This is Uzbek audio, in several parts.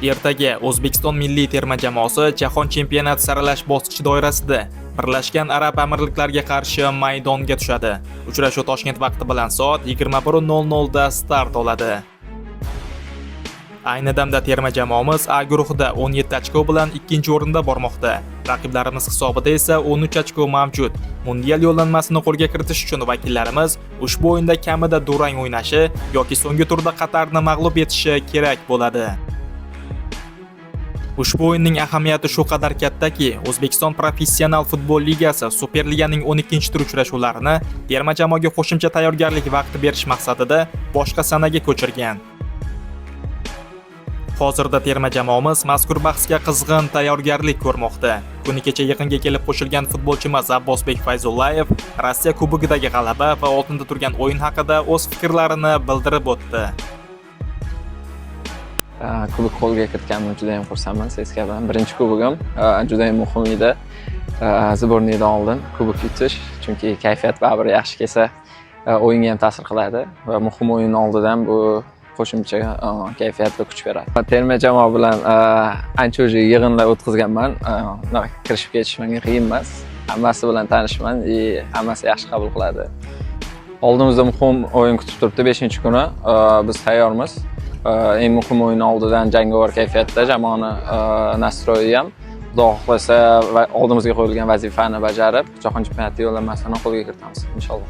Ertaga O'zbekiston milliy terma jamoasi Jahon chempionati saralash bosqichi doirasida Birlashgan Arab Amirliklariga qarshi maydonga tushadi. Uchrashuv Toshkent vaqti bilan soat 21:00 da start oladi. Ayni damda terma jamoamiz A guruhida 17 ochko bilan ikkinchi o'rinda bormoqda. Raqiblarimiz hisobida esa 13 ochko mavjud. Mundial yo'llanmasini qo'lga kiritish uchun vakillarimiz ushbu o'yinda kamida durang o'ynashi yoki so'nggi turda Qatarni mag'lub etishi kerak bo'ladi. Ushbu o'yinning ahamiyati shu qadar kattaki, O'zbekiston Professional futbol ligasi Superliganing 12-tur uchrashuvlarini terma jamoaga qo'shimcha tayyorgarlik vaqti berish maqsadida boshqa sanaga ko'chirgan. Hozirda terma jamoamiz mazkur bahsga qizg'in tayyorgarlik ko'rmoqda. Kuni kecha yaqinga kelib qo'shilgan futbolchimiz Abbosbek Fayzullayev Rossiya Kubogidagi g'alaba va oltinda turgan o'yin haqida o'z fikrlarini bildirib o'tdi. Kubok qo'lga kiritganimdan juda ham xursandman. CSKA bilan birinchi kubogim juda ham muhim edi. Zborniydan oldin kubok yutish, chunki kayfiyat baribir yaxshi kelsa, o'yinga ham ta'sir qiladi va muhim o'yin oldidan bu qo'shimcha kayfiyat va kuch beradi. Terma jamoa bilan ancha yig'inlar o'tkazganman. Kirishib ketish menga qiyin emas. Hammasi bilan tanishman, hammasi yaxshi qabul qiladi. Oldimizda muhim o'yin kutib turibdi 5-kuni. Biz tayyormiz. Eng muhim o'yin oldidan jangovar kayfiyatda jamoani nastroyi ham Xudo xohlasa oldimizga qo'yilgan vazifani bajarib, Jahon chempionati yo'llanmasini qo'lga kiritamiz inshaalloh.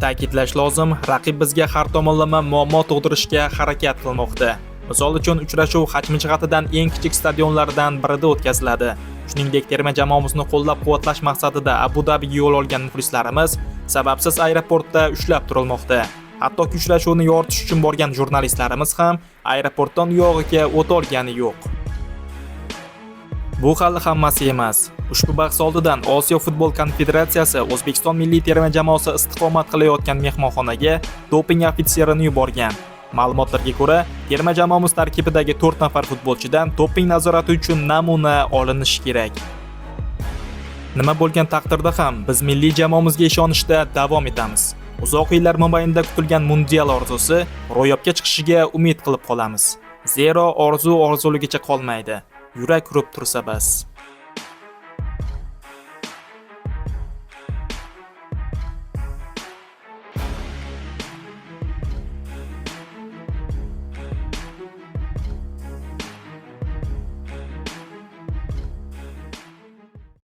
Ta'kidlash lozim, raqib bizga har tomonlama muammo tug'dirishga harakat qilmoqda. Misol uchun uchrashuv hajmi jihatidan eng kichik stadionlardan birida o'tkaziladi. Shuningdek, terma jamoamizni qo'llab-quvvatlash maqsadida Abu Dabiga yo'l olgan muxlislarimiz sababsiz aeroportda ushlab turilmoqda. Hattoki uchrashuvni yoritish uchun borgan jurnalistlarimiz ham aeroportdan uyog'iga o't olgani yo'q. Bu hali hammasi emas. Ushbu bahs oldidan Osiyo futbol konfederatsiyasi O'zbekiston milliy terma jamoasi istiqomat qilayotgan mehmonxonaga doping ofitserini yuborgan. Ma'lumotlarga ko'ra, terma jamoamiz tarkibidagi 4 nafar futbolchidan doping nazorati uchun namuna olinishi kerak. Nima bo'lgan taqdirda ham biz milliy jamoamizga ishonishda davom etamiz. Uzoq yillar mobaynida kutilgan mundial orzusi ro'yobga chiqishiga umid qilib qolamiz. Zero orzu orzuligicha qolmaydi. Yurak urib tursa bas.